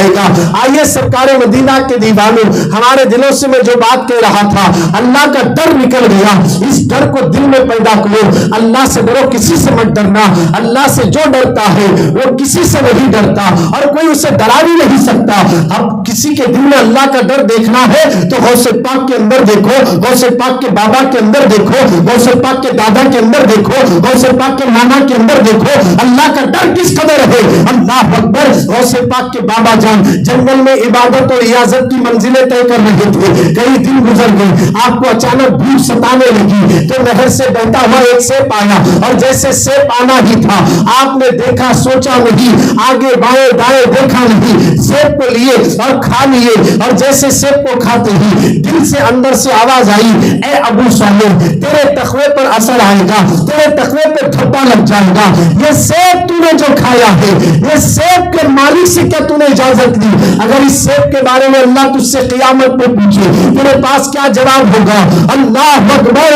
جائے گا. آئیے سرکار مدینہ کے دیوانوں، ہمارے دلوں سے میں جو بات کہہ رہا تھا، اللہ کا ڈر نکل گیا. اس ڈر کو دل میں پیدا کرو. اللہ سے ڈرو، کسی سے مت ڈرنا. اللہ سے جو ڈرتا ہے وہ کسی سے نہیں ڈرتا اور کوئی اسے ڈرا بھی نہیں سکتا. اب کسی کے دل میں اللہ کا ڈر دیکھنا ہے تو غوث پاک کے اندر دیکھو، غوث پاک کے بابا کے اندر دیکھو، غوث پاک کے دادا کے اندر دیکھو، غوث پاک کے نانا کے اندر دیکھو. اللہ کا ڈر کس قدر ہے. اللہ اکبر. غوث پاک کے بابا جان جنگل میں عبادت اور ریاضت کی منزلیں طے کر رہے تھے. کئی دن گزر گئے، آپ کو اچانک بھوک ستانے لگی تو نہر سے بہتا ہوا ایک سیب آیا اور جیسے سیب آنا ہی تھا آپ نے دیکھا، سوچا نہیں، آگے بائیں دائیں دیکھا نہیں، سیب کو لیے اور کھا لیے. اور جیسے سیب کو کھاتے ہی دل سے اندر سے آواز آئی، اے ابو صالح تیرے تقوی پر اثر آئے گا، تیرے تقوی پر تھپا لگ جائے گا. یہ سیب تو نے جو کھایا ہے، یہ سیب کے مالک سے کیا تو نے اجازت لی؟ اگر اس سیب کے بارے میں اللہ تجھ سے قیامت پہ پوچھے تیرے پاس کیا جواب ہوگا؟ اللہ اکبر.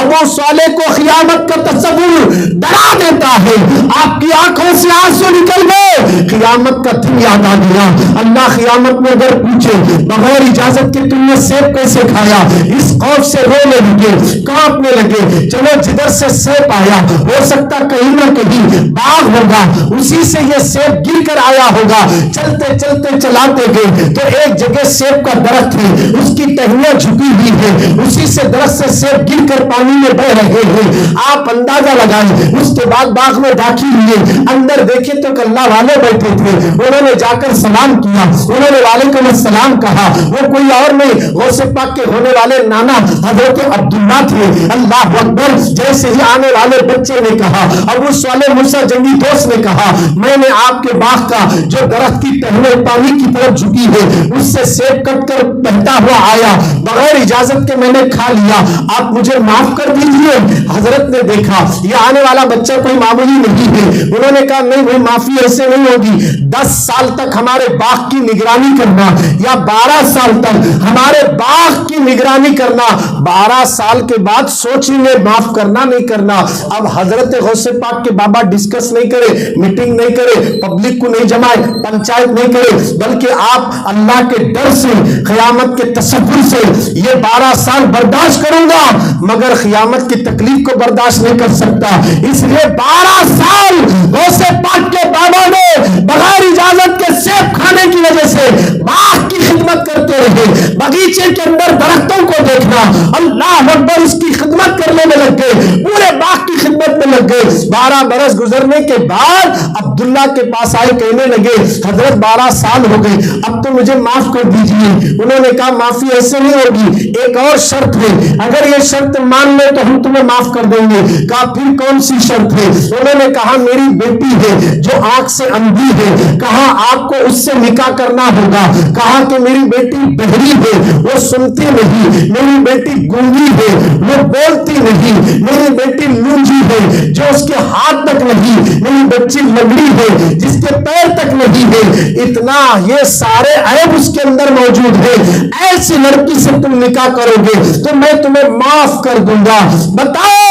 ابو صالح کو قیامت کا تصور ڈرا دیتا ہے. آپ کی آنکھوں سے آنسو نکل گئے، قیامت کا دن یاد آ گیا. اللہ قیامت میں اگر پوچھے بغیر اجازت کے تم نے سیب کیسے کھایا، اس خوف سے رونے لگے، کانپنے لگے. چلو جدھر سے سیب آیا ہو سکتا کہیں نہ کہیں باغ ہوگا، اسی سے یہ سیب گر کر آیا ہوگا. چلتے چلتے چلاتے گئے تو ایک جگہ سیب کا درخت ہے، اس کی ٹہنیاں جھکی ہوئی ہے، اسی سے درخت سے سیب گر کر پانی میں بہ رہے ہیں. آپ اندازہ لگائیں. اس کے بعد باغ میں داخل ہوئے، اندر دیکھے تو اللہ والے بیٹھے تھے. انہوں نے جا کر سلام کیا، انہوں نے وعلیکم السلام کہا. وہ کوئی اور نہیں، غوث پاک کے ہونے والے نانا حضرت عبداللہ تھے. اللہ اکبر. جیسے ہی آنے والے بچے نے کہا، ابو صالح موسیٰ جنگی دوست نے کہا، میں نے آپ کے باغ کا جو درخت کی ٹہنیں پانی کی طرف جھکی ہے اس سے سیب کٹ کر بہتا ہوا آیا، بغیر اجازت کے میں نے کھا لیا، آپ مجھے معاف کر دیجیے. حضرت نے دیکھا یہ آنے والا بچہ کوئی معمولی نہیں ہے. انہوں نے کہا نہیں بھائی معافی ایسے نہیں ہوگی. 10 سال تک ہمارے باغ کی نگرانی کرنا یا 12 سال تک ہمارے باغ کی نگرانی کرنا، 12 سال کے بعد سوچیں گے معاف کرنا نہیں کرنا. اب حضرت غوث پاک کے بابا ڈسکس نہیں کرے، میٹنگ نہیں کرے، پبلک کو نہیں جمائے، پنچایت نہیں کرے، بلکہ آپ اللہ کے ڈر سے، قیامت کے تصور سے یہ 12 سال برداشت کروں گا مگر قیامت کی تکلیف کو برداشت نہیں کر سکتا. اس لیے 12 سال غوث پاک کے بابا نے بغیر اجازت کے سیب کھانے کی وجہ سے باغ کی خدمت کرتے رہے. باغیچے کے اندر درختوں کو دیکھنا، اللہ اکبر، اس کی خدمت کرنے میں لگ گئے، پورے باغ کی خدمت میں لگ گئے. 12 برس گزرنے کے بعد عبداللہ کے پاس آئے، کہنے لگے حضرت 12 سال ہو گئے، اب تو مجھے معاف کر دیجیے. انہوں نے کہا معافی ایسے نہیں ہوگی، ایک اور شرط ہے، اگر یہ شرط مان لے تو ہم تمہیں معاف کر دیں گے. کہا پھر کون سی شرط ہے؟ انہوں نے کہا میری بیٹی ہے جو آنکھ سے اندھی ہے، کہا آپ کو اس سے نکاح کرنا ہوگا. کہا کہ میری بیٹی بہری ہے، وہ سنتی نہیں، میری بیٹی گونگی ہے، وہ بولتی نہیں، میری بیٹی لونجی ہے جو اس کے ہاتھ تک نہیں، میری بچی لنگڑی ہے جس کے پیر تک نہیں ہے. اتنا یہ سارے عیب اس کے اندر موجود ہے. ایسی لڑکی سے تم نکاح کرو گے تو میں تمہیں معاف کر دوں گا. بتاؤ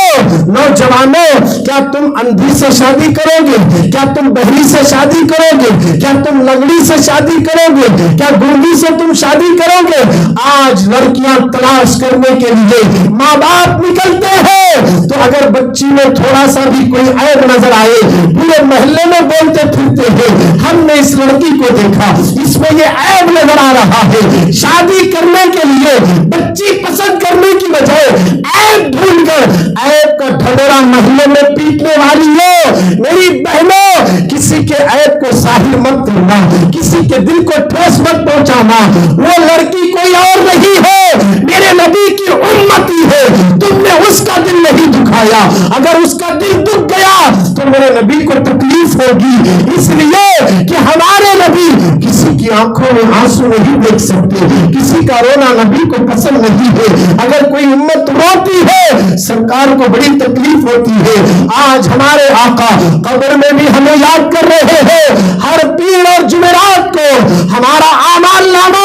نوجوانوں، کیا تم اندھی سے شادی کرو گے؟ کیا تم بہری سے شادی کرو گے؟ کیا تم لنگڑی سے شادی کرو گے؟ کیا گونگی سے تم شادی کرو گے؟ آج لڑکیاں تلاش کرنے کے لیے ماں باپ نکلتے ہیں تو اگر بچی میں تھوڑا سا بھی کوئی عیب نظر آئے پورے محلے میں بولتے پھرتے ہیں ہم نے اس لڑکی کو دیکھا، اس میں یہ عیب نظر آ رہا ہے. شادی کرنے کے لیے بچی پسند کرنے کی بجائے عیب ڈھونڈ کر عیب کا ڈھڈورا محلے میں پیٹنے والی ہو. میری بہنوں، کسی کے عیب کو ظاہر مت کرنا، کسی کے دل کو ٹھیس مت پہنچانا. وہ لڑکی کوئی اور نہیں ہے، میرے نبی کی امتی ہے. تم نے اس کا دل نہیں دکھایا، اگر اس کا دل دکھ گیا تو میرے نبی کو تکلیف ہوگی. اس لیے کہ ہمارے نبی کسی کی آنکھوں میں آنسو نہیں دیکھ سکتے، کسی کا رونا نبی کو پسند نہیں ہے. اگر کوئی امت روتی ہے سرکار کو بڑی تکلیف ہوتی ہے. آج ہمارے آقا قبر میں بھی ہمیں یاد کر رہے ہیں. ہر پیر اور جمعرات کو ہمارا اعمال نامہ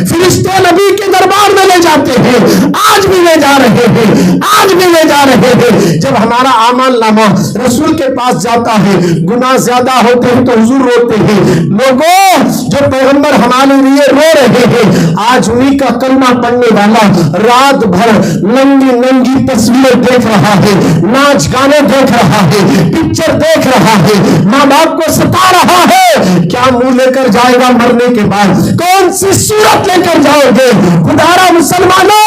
فرشتے نبی کے دربار میں لے جاتے ہیں. آج آج بھی لے جا رہے ہیں، آج بھی لے جا رہے ہیں۔ جب ہمارا اعمال نامہ رسول کے پاس جاتا ہے، گناہ زیادہ ہوتے ہیں تو حضور روتے ہیں، لوگوں جو پیغمبر ہمارے لیے رو رہے ہیں، آج انہی کا کلمہ پڑھنے والا رات بھر ننگی ننگی تصویریں دیکھ رہا ہے، ناچ گانے دیکھ رہا ہے، پکچر دیکھ رہا ہے، ماں باپ کو ستا رہا ہے، کیا منہ لے کر جائے گا مرنے کے بعد؟ کون سی صورت لے کر جاؤ گے؟ خدارا مسلمانوں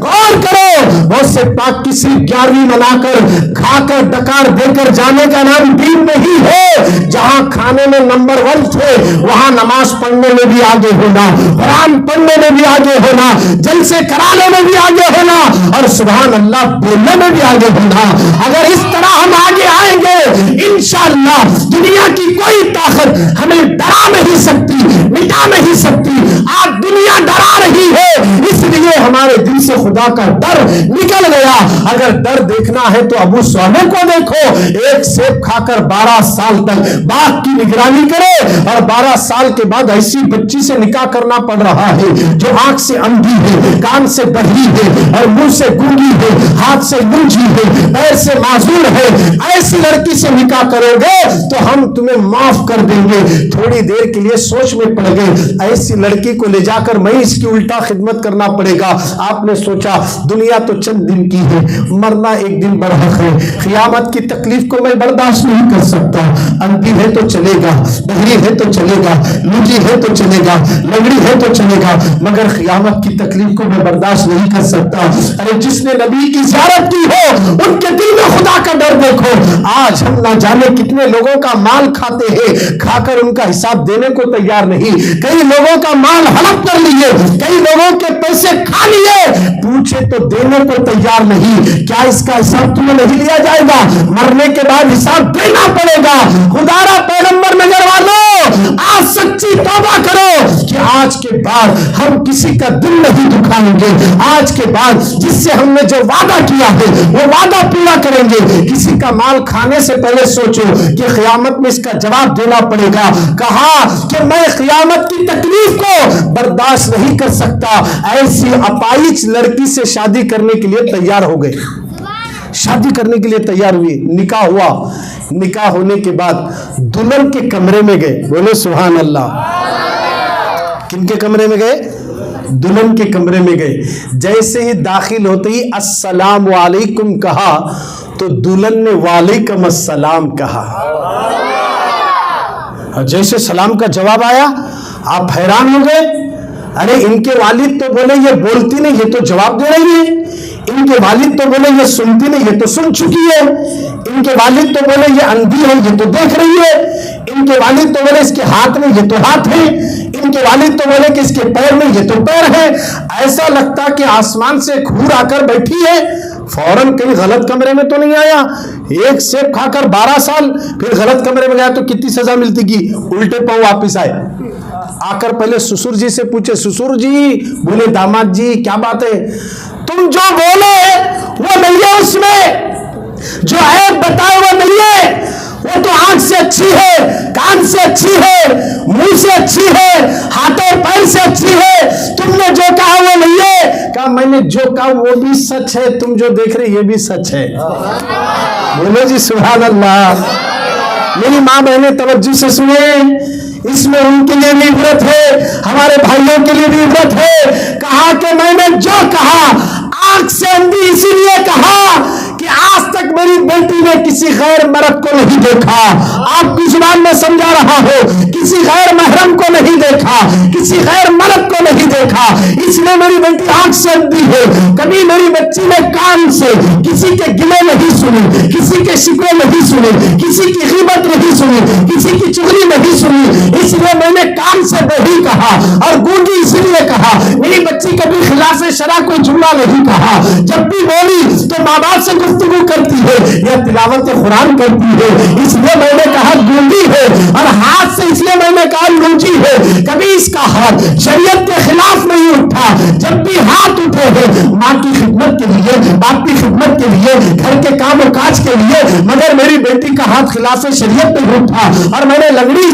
غور کرو، بہت سے پاک کی صرف 11ویں منا کر کھا کر ڈکار دے کر جانے کا نام دین نہیں ہے۔ جہاں کھانے میں نمبر 1 تھے، وہاں نماز پڑھنے میں بھی آگے ہونا، قرآن پڑھنے میں بھی آگے ہونا، جلسے کرانے میں بھی آگے ہونا، اور سبحان اللہ بولنے میں بھی آگے ہونا۔ اگر اس طرح ہم آگے آئیں گے، انشاءاللہ دنیا کی کوئی طاقت ہمیں ڈرا نہیں سکتی، مٹا نہیں سکتی۔ آج دنیا ڈرا رہی ہے، اس لیے ہمارے دل سے خدا کا ڈر نکل گیا۔ اگر ڈر دیکھنا ہے تو ابو صالح کو دیکھو، ایک سیب کھا کر 12 سال تک باغ کی نگرانی کرے، اور 12 سال کے بعد ایسی بچی سے نکاح کرنا پڑ رہا ہے جو آنکھ سے اندھی ہے، کان سے بہری ہے، اور منہ سے گونگی ہے، ہاتھ سے لونجی ہے، پیر سے معذور ہے۔ ایسی لڑکی سے نکاح کرو گے تو ہم تمہیں معاف کر دیں گے۔ تھوڑی دیر کے لیے سوچ میں پڑ گئے، ایسی لڑکی کو لے جا کر میں اس کی الٹا خدمت کرنا پڑے گا۔ آپ نے سوچا دنیا تو چند دن کی ہے، مرنا ایک دن برحق ہے، قیامت کی تکلیف کو میں برداشت نہیں کر سکتا۔ اندھی ہے تو چلے گا، بہری ہے تو چلے گا، لونجی ہے تو چلے گا، لنگڑی ہے تو چلے گا، مگر قیامت کی تکلیف کو میں برداشت نہیں کر سکتا۔ ارے جس نے نبی کی زیارت کی ہو ان کے دل میں خدا کا ڈر دیکھو۔ آج ہم نہ جانے کتنے لوگوں کا مال کھاتے ہیں، کھا کر ان کا حساب دینے کو تیار نہیں۔ کئی لوگوں کا مال ہڑپ کر لیے، کئی لوگوں کے پیسے کھا لیے، پوچھے تو دینے کو تیار نہیں۔ کیا اس کا حساب تمہیں نہیں لیا جائے گا؟ مرنے کے بعد حساب دینا پڑے گا۔ خدارا پیغمبر نظر والو، آج سچی توبہ کرو کہ آج کے بعد ہم کسی کا دل نہیں دکھائیں گے۔ آج کے بعد جس سے ہم نے جو وعدہ کیا ہے وہ وعدہ پورا کریں گے۔ کسی کا مال کھانے سے پہلے سوچو کہ قیامت میں اس کا جواب دینا پڑے گا۔ کہا کہ میں قیامت کی تکلیف کو برداشت نہیں کر سکتا۔ ایسی اپائچ لڑکی سے شادی کرنے کے لیے تیار ہو گئے، شادی کرنے کے لیے تیار ہوئی، نکاح ہوا۔ نکاح ہونے کے بعد دلہن کے کمرے میں گئے، بولے سبحان اللہ۔ کن کے کمرے میں گئے؟ دلہن کے کمرے میں گئے۔ جیسے ہی داخل ہوتے ہی السلام علیکم کہا تو دلہن نے وعلیکم السلام کہا۔ جیسے سلام کا جواب آیا آپ حیران ہو گئے۔ ارے ان کے والد تو بولے یہ بولتی نہیں، یہ تو جواب دے رہی ہے۔ ان کے والد تو بولے یہ سنتی نہیں، یہ تو سن چکی ہے۔ ان کے والد تو بولے یہ اندھی ہے، یہ تو دیکھ رہی ہے۔ ان کے والد تو بولے اس کے ہاتھ میں، یہ تو ہاتھ ہے۔ ان کے والد تو بولے کہ اس کے پیر میں، یہ تو پیر ہے۔ ایسا لگتا کہ آسمان سے کھور آ کر بیٹھی ہے۔ فوراً کہیں غلط کمرے میں تو نہیں آیا؟ ایک سیب کھا کر 12 سال پھر غلط کمرے میں گیا تو کتنی سزا ملتی کی؟ الٹے پاؤں واپس آئے، آ کر پہلے سسر جی سے پوچھے، سسر جی، بولے داماد جی کیا بات ہے؟ تم جو بولے وہ نہیں ہے، اس میں جو عیب بتائے وہ نہیں ہے۔ وہ تو آنکھ سے اچھی ہے، کان سے اچھی ہے، منہ سے اچھی ہے، ہاتھوں پیر سے اچھی ہے۔ تم نے جو کہا وہ نہیں ہے۔ کہا میں نے جو کہا وہ بھی سچ ہے، تم جو دیکھ رہے یہ بھی سچ ہے۔ بولے جی سبحان اللہ۔ میری ماں بہنیں توجہ سے سنیں، اس میں ان کے لیے بھی عبرت ہے، ہمارے بھائیوں کے لیے بھی عبرت ہے۔ کہا کہ میں نے جو کہا آنکھ سے اندھی اسی لیے کہا کہ آج تک میری بیٹی نے کسی غیر مرد کو نہیں دیکھا۔ آپ کی زبان میں سمجھا رہا ہو، کسی غیر محرم کو نہیں دیکھا، کسی غیر مرد کو نہیں دیکھا، اس لیے میری بیٹی آنکھ سے اندھی ہے۔ کبھی میری بچی نے کان سے کسی کے گلے نہیں سنی، کسی کے شکوے نہیں سنے، کسی کی غیبت نہیں سنی، کسی کی چغلی نہیں سنی، اس لیے میں نے کان سے وہی کہا، اور گونگی اسی لیے کہا۔ میری بچی کبھی خلاف شرع کوئی جملہ نہیں کہا، جب بھی بولی تو ماں باپ سے گفتگو کرتی ہے یا تلاوت قرآن کرتی ہے، اس لیے میں نے کہا گونگی ہے، اور ہاتھ سے اس لیے میں نے کہا لونجی ہے۔ کبھی اس کا ہاتھ شریعت کے خلاف نہیں اٹھا، جب بھی ہاتھ اٹھے ہیں ماں کی خدمت کے لیے، باپ کی خدمت کے لیے، گھر کے کام و کاج کے لیے، مگر میری بیٹی کا ہاتھ خلاف شریعت پہ اٹھا، اور میں نے لنگڑی